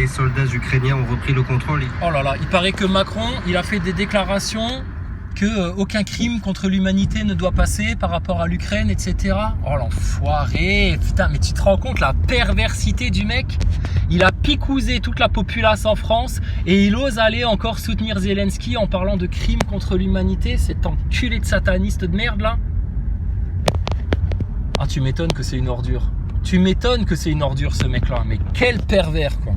soldats ukrainiens ont repris le contrôle. Oh là là, il paraît que Macron, il a fait des déclarations que aucun crime contre l'humanité ne doit passer par rapport à l'Ukraine, etc. Oh l'enfoiré, putain, mais tu te rends compte la perversité du mec? Il a picousé toute la populace en France et il ose aller encore soutenir Zelensky en parlant de crimes contre l'humanité, cet enculé de sataniste de merde là. Ah, tu m'étonnes que c'est une ordure. Tu m'étonnes que c'est une ordure ce mec là, mais quel pervers quoi.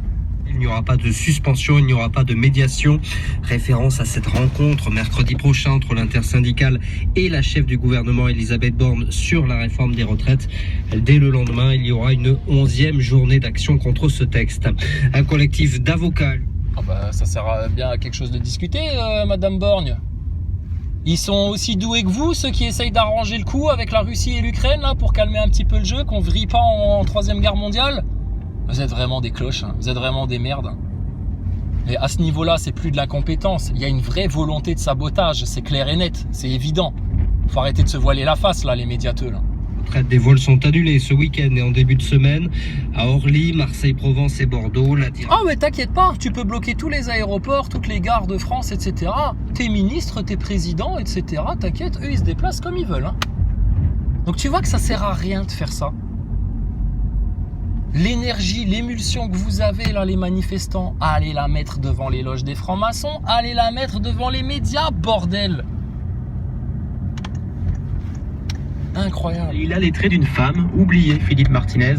Il n'y aura pas de suspension, il n'y aura pas de médiation. Référence à cette rencontre mercredi prochain entre l'intersyndicale et la chef du gouvernement Elisabeth Borne sur la réforme des retraites. Dès le lendemain, il y aura une 11e journée d'action contre ce texte. Un collectif d'avocats. Ah bah ça sert bien à quelque chose de discuter, Madame Borgne. Ils sont aussi doués que vous, ceux qui essayent d'arranger le coup avec la Russie et l'Ukraine là pour calmer un petit peu le jeu, qu'on vrille pas en 3e guerre mondiale. Vous êtes vraiment des cloches, hein. Vous êtes vraiment des merdes. Et à ce niveau-là, c'est plus de l'incompétence. Il y a une vraie volonté de sabotage, c'est clair et net, c'est évident. Faut arrêter de se voiler la face, là, les médiateux. Là. Des vols sont annulés ce week-end et en début de semaine à Orly, Marseille, Provence et Bordeaux. Ah mais t'inquiète pas, tu peux bloquer tous les aéroports, toutes les gares de France, etc. Tes ministres, tes présidents, etc. T'inquiète, eux, ils se déplacent comme ils veulent. Hein. Donc tu vois que ça sert à rien de faire ça. L'énergie, l'émulsion que vous avez là, les manifestants, allez la mettre devant les loges des francs-maçons, allez la mettre devant les médias, bordel. Incroyable. Il a les traits d'une femme, oublié Philippe Martinez.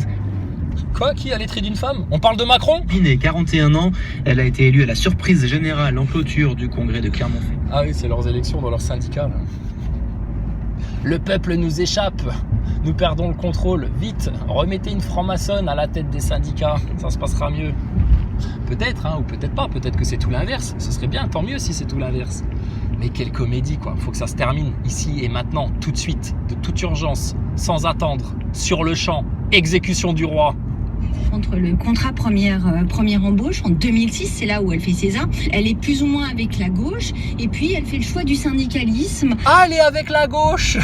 Quoi? Qui a les traits d'une femme? On parle de Macron? Binet, 41 ans, elle a été élue à la surprise générale en clôture du congrès de Clermont-Ferrand. Ah oui, c'est leurs élections dans leur syndicat. Là. Le peuple nous échappe, nous perdons le contrôle. Vite, remettez une franc-maçonne à la tête des syndicats, ça se passera mieux. Peut-être, hein, ou peut-être pas, peut-être que c'est tout l'inverse. Ce serait bien, tant mieux si c'est tout l'inverse. Mais quelle comédie, quoi. Faut que ça se termine, ici et maintenant, tout de suite, de toute urgence, sans attendre, sur le champ, exécution du roi. Entre le contrat première embauche en 2006, c'est là où elle fait ses armes. Elle est plus ou moins avec la gauche et puis elle fait le choix du syndicalisme. Allez avec la gauche.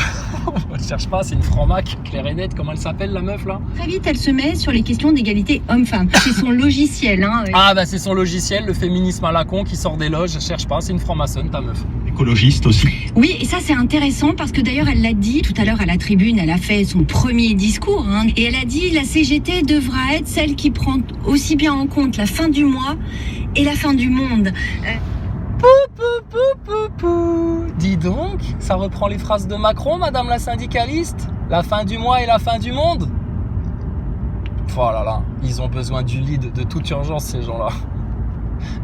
On ne cherche pas, c'est une franc-mac, claire et nette, comment elle s'appelle la meuf là? Très vite, elle se met sur les questions d'égalité homme-femme. C'est son logiciel. Hein. Ah bah c'est son logiciel, le féminisme à la con qui sort des loges, je cherche pas, c'est une franc-maçonne ta meuf. Écologiste aussi. Oui, et ça c'est intéressant parce que d'ailleurs elle l'a dit tout à l'heure à la tribune, elle a fait son premier discours hein, et elle a dit la CGT devra être celle qui prend aussi bien en compte la fin du mois et la fin du monde. Dis donc, ça reprend les phrases de Macron, madame la syndicaliste? La fin du mois et la fin du monde? Oh là là, ils ont besoin du lead de toute urgence ces gens-là.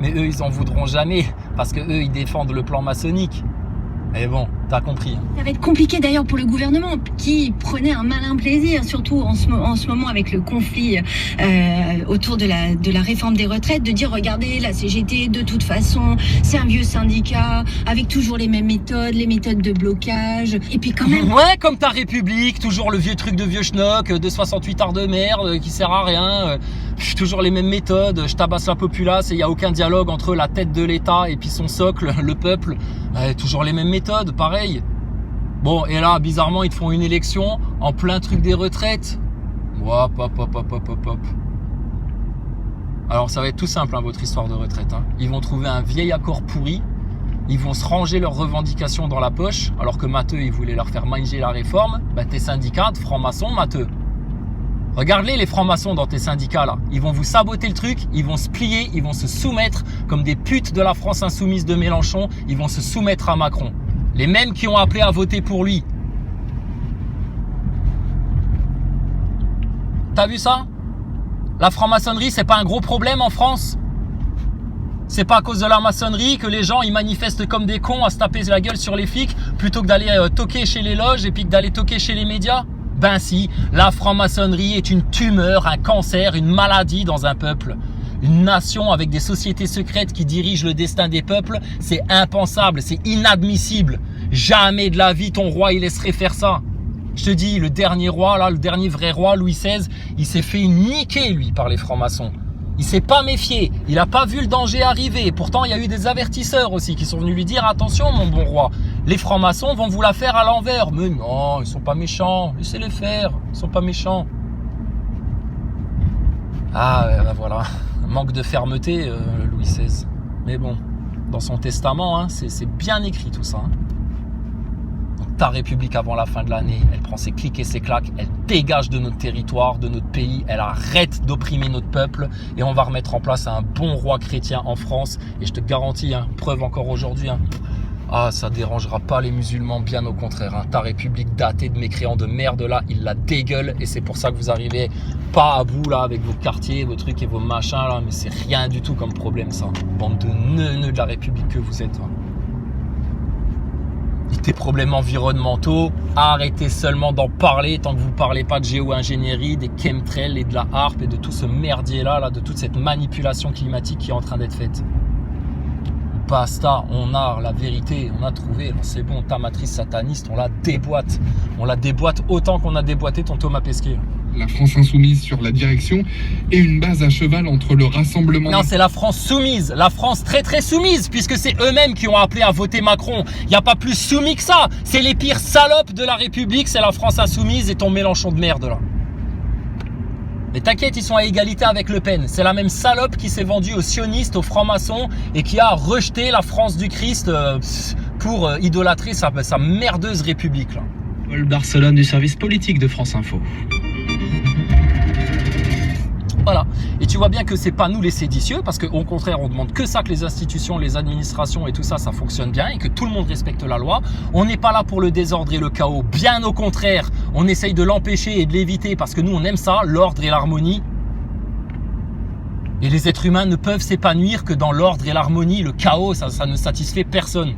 Mais eux, ils en voudront jamais, parce que eux, ils défendent le plan maçonnique. Mais bon, t'as compris. Ça va être compliqué d'ailleurs pour le gouvernement qui prenait un malin plaisir, surtout en ce moment avec le conflit autour de la réforme des retraites, de dire regardez la CGT de toute façon c'est un vieux syndicat avec toujours les mêmes méthodes, les méthodes de blocage et puis quand même... Ouais, comme ta République, toujours le vieux truc de vieux schnock, de 68 arts de merde qui sert à rien, toujours les mêmes méthodes, je tabasse la populace et il n'y a aucun dialogue entre la tête de l'État et puis son socle, le peuple, toujours les mêmes méthodes, pareil. Bon, et là, bizarrement, ils te font une élection en plein truc des retraites. Hop. Alors, ça va être tout simple, hein, votre histoire de retraite. Hein. Ils vont trouver un vieil accord pourri. Ils vont se ranger leurs revendications dans la poche, alors que Matteux, il voulait leur faire manger la réforme. Bah, tes syndicats de francs-maçons, Matteux. Regarde-les, les francs-maçons dans tes syndicats, là. Ils vont vous saboter le truc, ils vont se plier, ils vont se soumettre comme des putes de la France insoumise de Mélenchon. Ils vont se soumettre à Macron. Les mêmes qui ont appelé à voter pour lui. T'as vu ça? La franc-maçonnerie, c'est pas un gros problème en France? C'est pas à cause de la maçonnerie que les gens ils manifestent comme des cons à se taper la gueule sur les flics plutôt que d'aller toquer chez les loges et puis que d'aller toquer chez les médias? Ben si, la franc-maçonnerie est une tumeur, un cancer, une maladie dans un peuple. Une nation avec des sociétés secrètes qui dirigent le destin des peuples, c'est impensable, c'est inadmissible. Jamais de la vie ton roi il laisserait faire ça. Je te dis, le dernier roi, là, le dernier vrai roi, Louis XVI, il s'est fait niquer lui par les francs-maçons. Il s'est pas méfié, il a pas vu le danger arriver. Pourtant, il y a eu des avertisseurs aussi qui sont venus lui dire « Attention mon bon roi, les francs-maçons vont vous la faire à l'envers. » Mais non, ils sont pas méchants, laissez-les faire, ils sont pas méchants. Ah, ben voilà. Manque de fermeté, Louis XVI. Mais bon, dans son testament, hein, c'est bien écrit tout ça. Hein. Donc, ta République avant la fin de l'année, elle prend ses clics et ses claques, elle dégage de notre territoire, de notre pays, elle arrête d'opprimer notre peuple et on va remettre en place un bon roi chrétien en France. Et je te garantis, hein, preuve encore aujourd'hui, hein, ça dérangera pas les musulmans, bien au contraire. Hein. Ta République datée de mécréants de merde là, ils la dégueulent et c'est pour ça que vous arrivez pas à bout là avec vos quartiers, vos trucs et vos machins là, mais c'est rien du tout comme problème ça. Bande de neuneux de la République que vous êtes. Hein. Et tes problèmes environnementaux, arrêtez seulement d'en parler tant que vous parlez pas de géo-ingénierie, des chemtrails et de la harpe et de tout ce merdier là, de toute cette manipulation climatique qui est en train d'être faite. Basta, on a la vérité, on a trouvé, c'est bon, ta matrice sataniste, on la déboîte. On la déboîte autant qu'on a déboîté ton Thomas Pesquet. La France insoumise sur la direction et une base à cheval entre le Rassemblement... Non, c'est la France soumise, la France très très soumise, puisque c'est eux-mêmes qui ont appelé à voter Macron. Il n'y a pas plus soumis que ça. C'est les pires salopes de la République, c'est la France insoumise et ton Mélenchon de merde là. Mais t'inquiète, ils sont à égalité avec Le Pen. C'est la même salope qui s'est vendue aux sionistes, aux francs-maçons et qui a rejeté la France du Christ pour idolâtrer sa merdeuse République. Là. Paul Barcelone du service politique de France Info. Voilà. Et tu vois bien que c'est pas nous les séditieux, parce qu'au contraire, on demande que ça, que les institutions, les administrations et tout ça, ça fonctionne bien et que tout le monde respecte la loi. On n'est pas là pour le désordre et le chaos. Bien au contraire, on essaye de l'empêcher et de l'éviter parce que nous, on aime ça, l'ordre et l'harmonie. Et les êtres humains ne peuvent s'épanouir que dans l'ordre et l'harmonie. Le chaos, ça ne satisfait personne.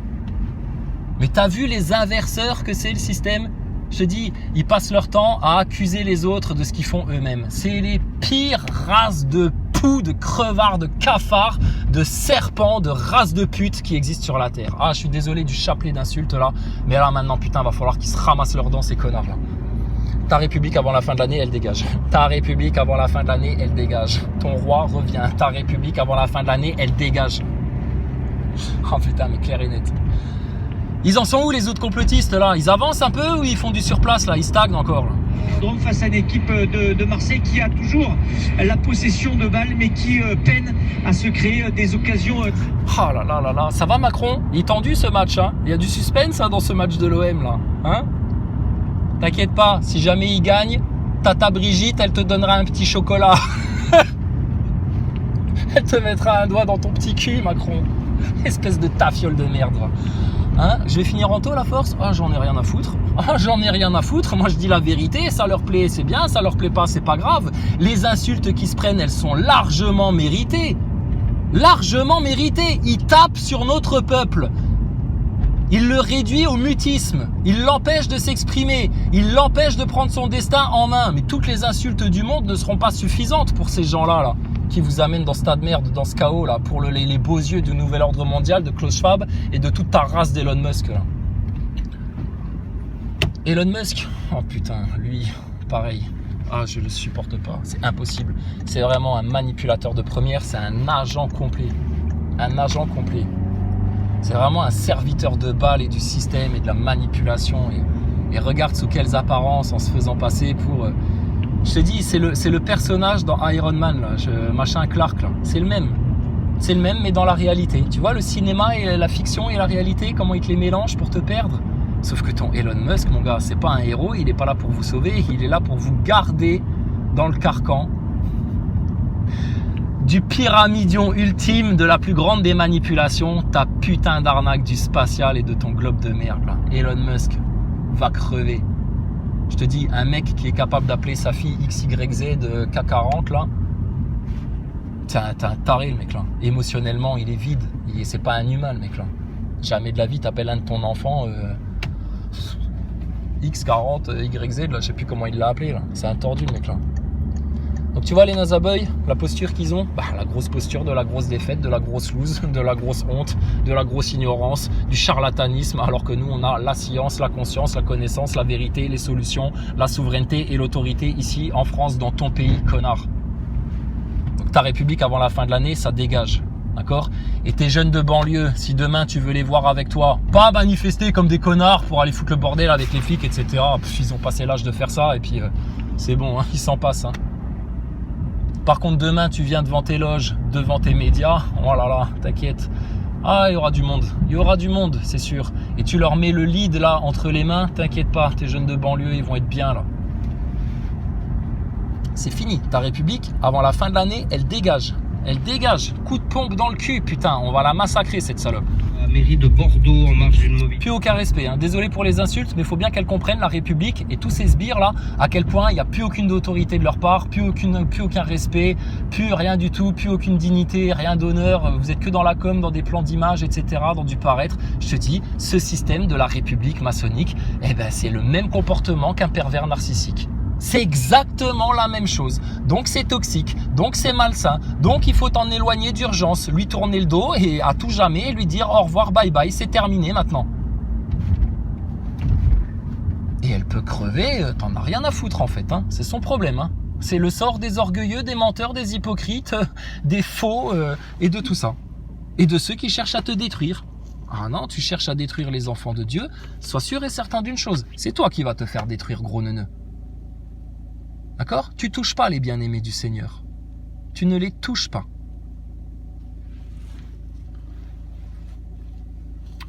Mais t'as vu les inverseurs que c'est le système ? Je te dis, ils passent leur temps à accuser les autres de ce qu'ils font eux-mêmes. C'est les pires races de poux, de crevards, de cafards, de serpents, de races de putes qui existent sur la terre. Ah, je suis désolé du chapelet d'insultes là, mais là maintenant, putain, va falloir qu'ils se ramassent leurs dents, ces connards là. Ta République avant la fin de l'année, elle dégage. Ta République avant la fin de l'année, elle dégage. Ton roi revient. Ta République avant la fin de l'année, elle dégage. Oh putain, mais clair et net. Ils en sont où les autres complotistes là? Ils avancent un peu ou ils font du surplace là? Ils stagnent encore là? Donc face à une équipe de Marseille qui a toujours la possession de balles mais qui peine à se créer des occasions. Oh là là là là, ça va Macron? Il est tendu ce match, hein? Il y a du suspense hein, dans ce match de l'OM là, hein? T'inquiète pas, si jamais il gagne, Tata Brigitte, elle te donnera un petit chocolat. Elle te mettra un doigt dans ton petit cul, Macron. Espèce de tafiole de merde. Hein, je vais finir en taux la force? Ah, j'en ai rien à foutre. Ah, j'en ai rien à foutre. Moi, je dis la vérité. Ça leur plaît, c'est bien. Ça leur plaît pas, c'est pas grave. Les insultes qui se prennent, elles sont largement méritées. Largement méritées. Ils tapent sur notre peuple. Il le réduit au mutisme. Il l'empêche de s'exprimer. Il l'empêche de prendre son destin en main. Mais toutes les insultes du monde ne seront pas suffisantes pour ces gens-là, là, qui vous amènent dans ce tas de merde, dans ce chaos, là, pour les beaux yeux du nouvel ordre mondial, de Klaus Schwab et de toute ta race d'Elon Musk, là. Elon Musk, oh putain, lui, pareil. Ah, je le supporte pas. C'est impossible. C'est vraiment un manipulateur de première. C'est un agent complet. Un agent complet. C'est vraiment un serviteur de balles et du système et de la manipulation. Et regarde sous quelles apparences en se faisant passer pour... je te dis, c'est le personnage dans Iron Man, là, machin Clark, là. C'est le même. C'est le même, mais dans la réalité. Tu vois, le cinéma et la fiction et la réalité, comment ils te les mélangent pour te perdre. Sauf que ton Elon Musk, mon gars, c'est pas un héros. Il est pas là pour vous sauver. Il est là pour vous garder dans le carcan du pyramidion ultime, de la plus grande des manipulations, ta putain d'arnaque du spatial et de ton globe de merde là. Elon Musk va crever. Je te dis, un mec qui est capable d'appeler sa fille XYZ K40 là, t'es un taré le mec là. Émotionnellement, il est vide. C'est pas un humain le mec là. Jamais de la vie t'appelles un de ton enfant X40 YZ là, je sais plus comment il l'a appelé là. C'est un tordu le mec là. Donc tu vois les Nazaboy, la posture qu'ils ont, la grosse posture de la grosse défaite, de la grosse loose, de la grosse honte, de la grosse ignorance, du charlatanisme, alors que nous on a la science, la conscience, la connaissance, la vérité, les solutions, la souveraineté et l'autorité ici en France, dans ton pays, connard. Donc ta République avant la fin de l'année, ça dégage, d'accord? Et tes jeunes de banlieue, si demain tu veux les voir avec toi, pas manifester comme des connards pour aller foutre le bordel avec les flics, etc. Ils ont passé l'âge de faire ça et puis c'est bon, hein, ils s'en passent. Hein. Par contre, demain, tu viens devant tes loges, devant tes médias, oh là là, t'inquiète. Ah, il y aura du monde, c'est sûr. Et tu leur mets le lead là entre les mains, t'inquiète pas, tes jeunes de banlieue, ils vont être bien là. C'est fini, ta République, avant la fin de l'année, elle dégage. Elle dégage, coup de pompe dans le cul, putain, on va la massacrer cette salope. La mairie de Bordeaux en marge d'une mobilité. Plus aucun respect, hein. Désolé pour les insultes, mais il faut bien qu'elle comprenne, la République et tous ces sbires là, à quel point il n'y a plus aucune autorité de leur part, plus aucun respect, plus rien du tout, plus aucune dignité, rien d'honneur, vous êtes que dans la com, dans des plans d'image, etc., dans du paraître. Je te dis, ce système de la République maçonnique, eh ben, c'est le même comportement qu'un pervers narcissique. C'est exactement la même chose. Donc c'est toxique, donc c'est malsain, donc il faut t'en éloigner d'urgence, lui tourner le dos et à tout jamais lui dire au revoir, bye bye, c'est terminé maintenant. Et elle peut crever, t'en as rien à foutre en fait, hein. C'est son problème. Hein. C'est le sort des orgueilleux, des menteurs, des hypocrites, des faux et de tout ça. Et de ceux qui cherchent à te détruire. Ah non, tu cherches à détruire les enfants de Dieu, sois sûr et certain d'une chose, c'est toi qui vas te faire détruire, gros neuneu. D'accord? Tu touches pas les bien-aimés du Seigneur. Tu ne les touches pas.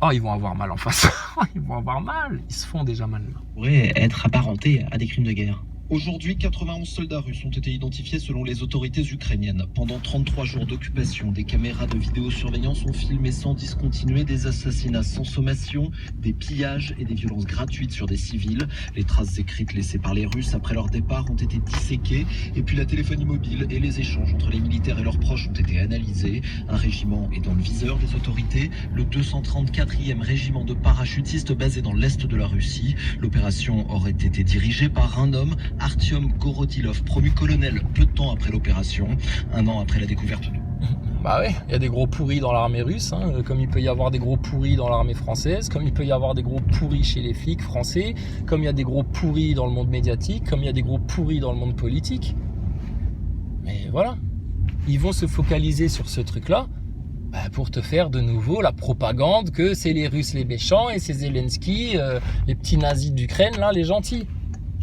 Oh, ils vont avoir mal en face. Ils vont avoir mal. Ils se font déjà mal. Pourrait être apparenté à des crimes de guerre. Aujourd'hui, 91 soldats russes ont été identifiés selon les autorités ukrainiennes. Pendant 33 jours d'occupation, des caméras de vidéosurveillance ont filmé sans discontinuer des assassinats sans sommation, des pillages et des violences gratuites sur des civils. Les traces écrites laissées par les Russes après leur départ ont été disséquées. Et puis la téléphonie mobile et les échanges entre les militaires et leurs proches ont été analysés. Un régiment est dans le viseur des autorités, le 234e régiment de parachutistes basé dans l'est de la Russie. L'opération aurait été dirigée par un homme, Artyom Gorodilov, promu colonel peu de temps après l'opération, un an après la découverte de... Bah ouais, il y a des gros pourris dans l'armée russe, hein, comme il peut y avoir des gros pourris dans l'armée française, comme il peut y avoir des gros pourris chez les flics français, comme il y a des gros pourris dans le monde médiatique, comme il y a des gros pourris dans le monde politique. Mais voilà, ils vont se focaliser sur ce truc-là pour te faire de nouveau la propagande que c'est les Russes les méchants et c'est Zelensky, les petits nazis d'Ukraine, là, les gentils.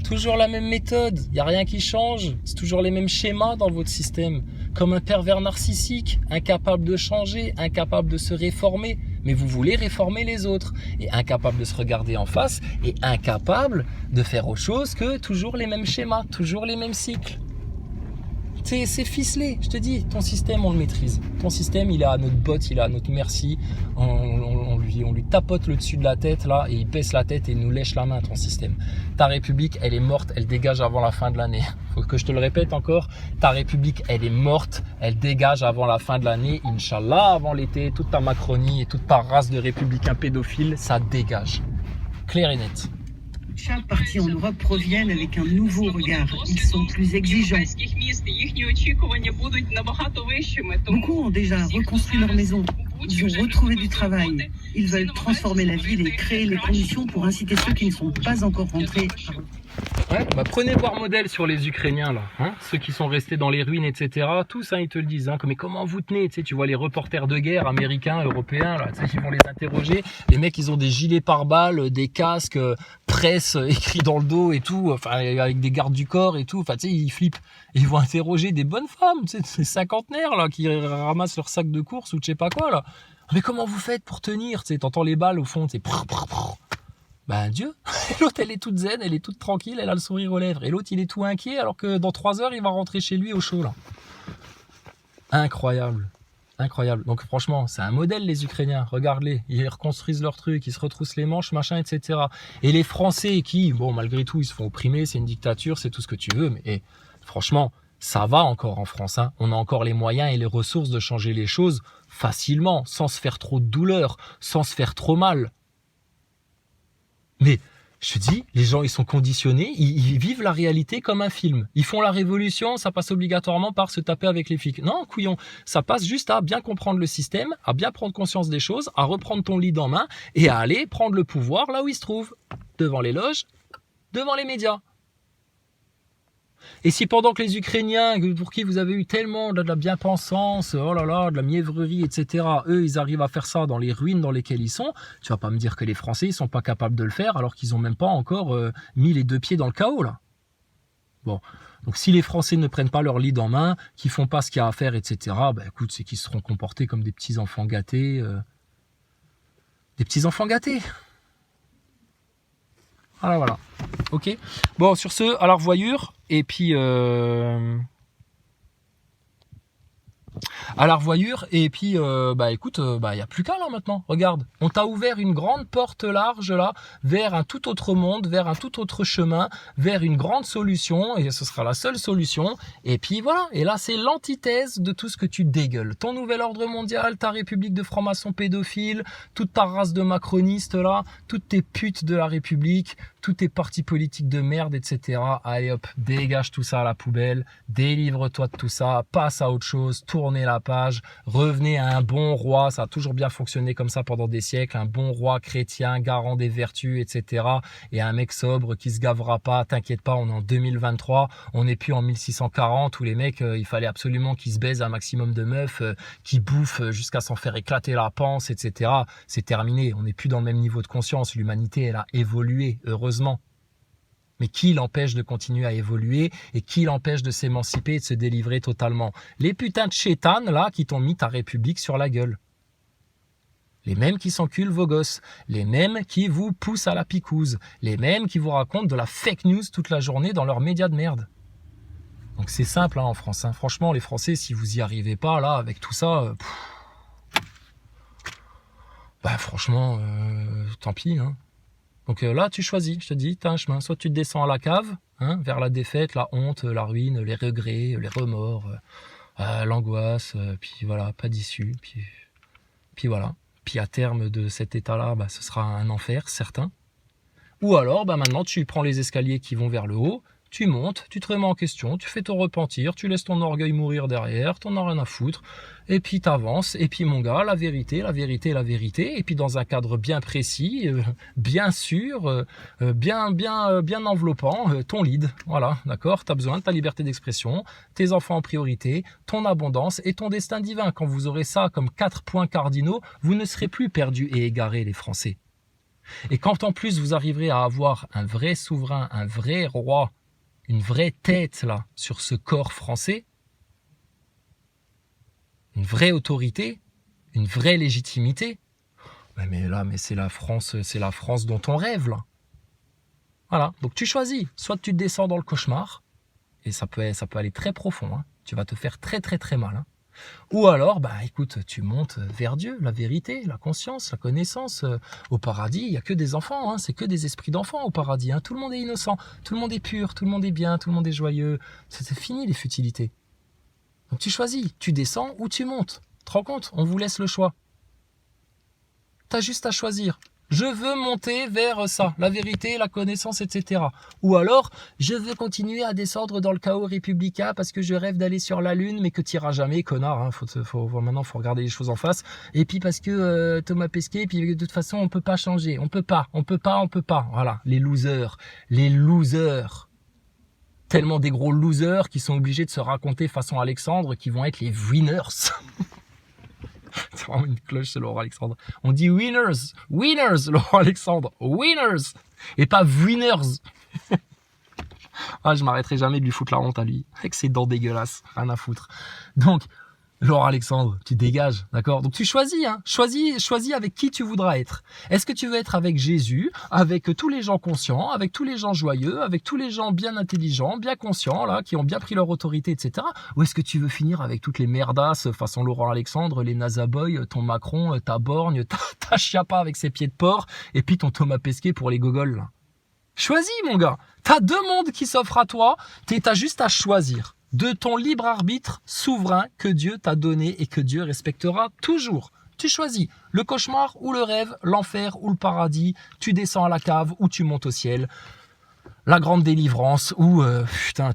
Toujours la même méthode, il n'y a rien qui change, c'est toujours les mêmes schémas dans votre système. Comme un pervers narcissique, incapable de changer, incapable de se réformer, mais vous voulez réformer les autres, et incapable de se regarder en face, et incapable de faire autre chose que toujours les mêmes schémas, toujours les mêmes cycles. C'est ficelé, je te dis, ton système on le maîtrise. Ton système il est à notre botte, il est à notre merci, on lui tapote le dessus de la tête là, et il baisse la tête et il nous lèche la main, ton système. Ta République elle est morte, elle dégage avant la fin de l'année. Faut que je te le répète encore, ta République elle est morte, elle dégage avant la fin de l'année, Inch'Allah, avant l'été, toute ta Macronie et toute ta race de républicains pédophiles, ça dégage. Clair et net. Chaque parti en Europe proviennent avec un nouveau regard. Ils sont plus exigeants. Beaucoup ont déjà reconstruit leur maison. Ils ont retrouvé du travail. Ils veulent transformer la ville et créer les conditions pour inciter ceux qui ne sont pas encore rentrés. Ouais, prenez voir modèle sur les Ukrainiens là, hein, ceux qui sont restés dans les ruines, etc. Tous, hein, ils te le disent. Hein, mais comment vous tenez, tu vois les reporters de guerre américains, européens là, qui vont les interroger. Les mecs, ils ont des gilets pare-balles, des casques, presse écrit dans le dos et tout, enfin avec des gardes du corps et tout. Enfin, ils flippent. Ils vont interroger des bonnes femmes, ces cinquantenaires là qui ramassent leur sac de course ou je sais pas quoi là. Mais comment vous faites pour tenir? T'entends les balles au fond, Ben Dieu, l'autre elle est toute zen, elle est toute tranquille, elle a le sourire aux lèvres. Et l'autre il est tout inquiet alors que dans 3 heures il va rentrer chez lui au chaud là. Incroyable, incroyable. Donc franchement c'est un modèle les Ukrainiens, regarde-les. Ils reconstruisent leur truc, ils se retroussent les manches, machin, etc. Et les Français qui, bon malgré tout ils se font opprimer, c'est une dictature, c'est tout ce que tu veux. Mais franchement ça va encore en France, hein. On a encore les moyens et les ressources de changer les choses facilement, sans se faire trop de douleur, sans se faire trop mal. Mais je te dis, les gens ils sont conditionnés, ils vivent la réalité comme un film. Ils font la révolution, ça passe obligatoirement par se taper avec les flics. Non, couillon, ça passe juste à bien comprendre le système, à bien prendre conscience des choses, à reprendre ton lead en main et à aller prendre le pouvoir là où il se trouve, devant les loges, devant les médias. Et si pendant que les Ukrainiens, pour qui vous avez eu tellement de la bien-pensance, oh là là, de la mièvrerie, etc., eux, ils arrivent à faire ça dans les ruines dans lesquelles ils sont, tu vas pas me dire que les Français, ils sont pas capables de le faire alors qu'ils ont même pas encore mis les 2 pieds dans le chaos, là. Bon, Donc si les Français ne prennent pas leur lead en main, qu'ils font pas ce qu'il y a à faire, etc., bah écoute, c'est qu'ils seront comportés comme des petits enfants gâtés. Des petits enfants gâtés. Voilà, voilà. Ok. Bon, sur ce, à la revoyure. Et puis... à la revoyure, et puis bah écoute, bah il n'y a plus qu'à là maintenant, regarde, on t'a ouvert une grande porte large là, vers un tout autre monde, vers un tout autre chemin, vers une grande solution, et ce sera la seule solution, et puis voilà, et là c'est l'antithèse de tout ce que tu dégueules, ton nouvel ordre mondial, ta république de francs-maçons pédophiles, toute ta race de macronistes là, toutes tes putes de la république, tous tes partis politiques de merde, etc. Allez hop, dégage tout ça à la poubelle, délivre-toi de tout ça, passe à autre chose, tournez la page, revenez à un bon roi, ça a toujours bien fonctionné comme ça pendant des siècles, un bon roi chrétien, garant des vertus, etc. Et un mec sobre qui se gavera pas, t'inquiète pas, on est en 2023, on n'est plus en 1640 où les mecs, il fallait absolument qu'ils se baisent un maximum de meufs, qui bouffent jusqu'à s'en faire éclater la panse, etc. C'est terminé, on n'est plus dans le même niveau de conscience, l'humanité elle a évolué, heureusement. Mais qui l'empêche de continuer à évoluer et qui l'empêche de s'émanciper et de se délivrer totalement? Les putains de chétanes là qui t'ont mis ta république sur la gueule. Les mêmes qui s'enculent vos gosses, les mêmes qui vous poussent à la picouse, les mêmes qui vous racontent de la fake news toute la journée dans leurs médias de merde. Donc c'est simple hein, en France. Hein. Franchement les Français, si vous y arrivez pas là avec tout ça, bah franchement, tant pis hein. Donc là, tu choisis, je te dis, tu as un chemin. Soit tu te descends à la cave, hein, vers la défaite, la honte, la ruine, les regrets, les remords, l'angoisse, puis voilà, pas d'issue. Puis voilà. Puis à terme de cet état-là, bah, ce sera un enfer, certain. Ou alors, bah, maintenant, tu prends les escaliers qui vont vers le haut, tu montes, tu te remets en question, tu fais ton repentir, tu laisses ton orgueil mourir derrière, t'en as rien à foutre, et puis t'avances, et puis mon gars, la vérité, et puis dans un cadre bien précis, bien sûr, bien enveloppant, ton lead, voilà, d'accord, t'as besoin de ta liberté d'expression, tes enfants en priorité, ton abondance et ton destin divin. Quand vous aurez ça comme 4 points cardinaux, vous ne serez plus perdus et égarés les Français. Et quand en plus vous arriverez à avoir un vrai souverain, un vrai roi, une vraie tête là sur ce corps français, une vraie autorité, une vraie légitimité. Mais c'est la France dont on rêve là. Voilà, donc tu choisis, soit tu te descends dans le cauchemar, et ça peut aller très profond, hein. Tu vas te faire très très très mal. Hein. Ou alors, bah écoute, tu montes vers Dieu, la vérité, la conscience, la connaissance. Au paradis, il n'y a que des enfants, hein, c'est que des esprits d'enfants au paradis. Hein. Tout le monde est innocent, tout le monde est pur, tout le monde est bien, tout le monde est joyeux. C'est fini les futilités. Donc tu choisis, tu descends ou tu montes. Tu te rends compte, on vous laisse le choix. Tu as juste à choisir. Je veux monter vers ça, la vérité, la connaissance, etc. Ou alors, je veux continuer à descendre dans le chaos républicain parce que je rêve d'aller sur la lune, mais que tu n'iras jamais, connard. Hein. Maintenant, il faut regarder les choses en face. Et puis parce que Thomas Pesquet, puis de toute façon, on peut pas changer. On peut pas. Voilà, les losers. Tellement des gros losers qui sont obligés de se raconter façon Alexandre qui vont être les winners. C'est vraiment une cloche, c'est Laurent Alexandre. On dit winners, Laurent Alexandre, winners, et pas winners. Ah, je m'arrêterai jamais de lui foutre la honte à lui, avec ses dents dégueulasses, rien à foutre. Donc, Laurent Alexandre, tu dégages, d'accord? Donc tu choisis, hein. Choisis avec qui tu voudras être. Est-ce que tu veux être avec Jésus, avec tous les gens conscients, avec tous les gens joyeux, avec tous les gens bien intelligents, bien conscients, là, qui ont bien pris leur autorité, etc. Ou est-ce que tu veux finir avec toutes les merdasses façon Laurent Alexandre, les Nazaboy, ton Macron, ta Borgne, ta Chiappa avec ses pieds de porc, et puis ton Thomas Pesquet pour les gogoles, là. Choisis, mon gars. T'as 2 mondes qui s'offrent à toi, t'as juste à choisir. De ton libre arbitre souverain que Dieu t'a donné et que Dieu respectera toujours. Tu choisis le cauchemar ou le rêve, l'enfer ou le paradis, tu descends à la cave ou tu montes au ciel, la grande délivrance ou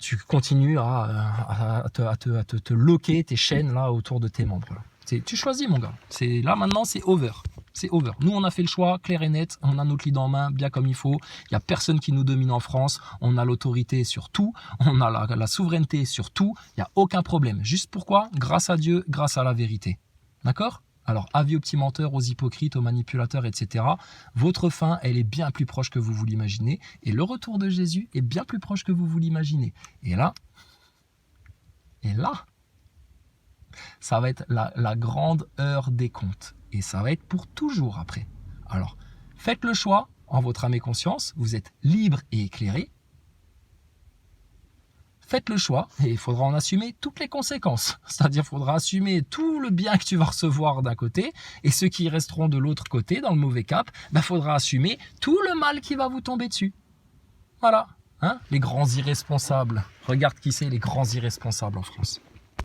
tu continues à te loquer tes chaînes là autour de tes membres. Tu choisis mon gars, là maintenant c'est over. C'est over. Nous, on a fait le choix, clair et net. On a notre lead en main, bien comme il faut. Il n'y a personne qui nous domine en France. On a l'autorité sur tout. On a la souveraineté sur tout. Il n'y a aucun problème. Juste pourquoi? Grâce à Dieu, grâce à la vérité. D'accord? Alors, avis aux petits menteurs, aux hypocrites, aux manipulateurs, etc. Votre fin, elle est bien plus proche que vous vous l'imaginez. Et le retour de Jésus est bien plus proche que vous vous l'imaginez. Et là, ça va être la grande heure des comptes. Et ça va être pour toujours après. Alors, faites le choix en votre âme et conscience. Vous êtes libre et éclairé. Faites le choix et il faudra en assumer toutes les conséquences. C'est-à-dire qu'il faudra assumer tout le bien que tu vas recevoir d'un côté et ceux qui resteront de l'autre côté, dans le mauvais cap, il faudra assumer tout le mal qui va vous tomber dessus. Voilà, hein, les grands irresponsables. Regarde qui c'est, les grands irresponsables en France.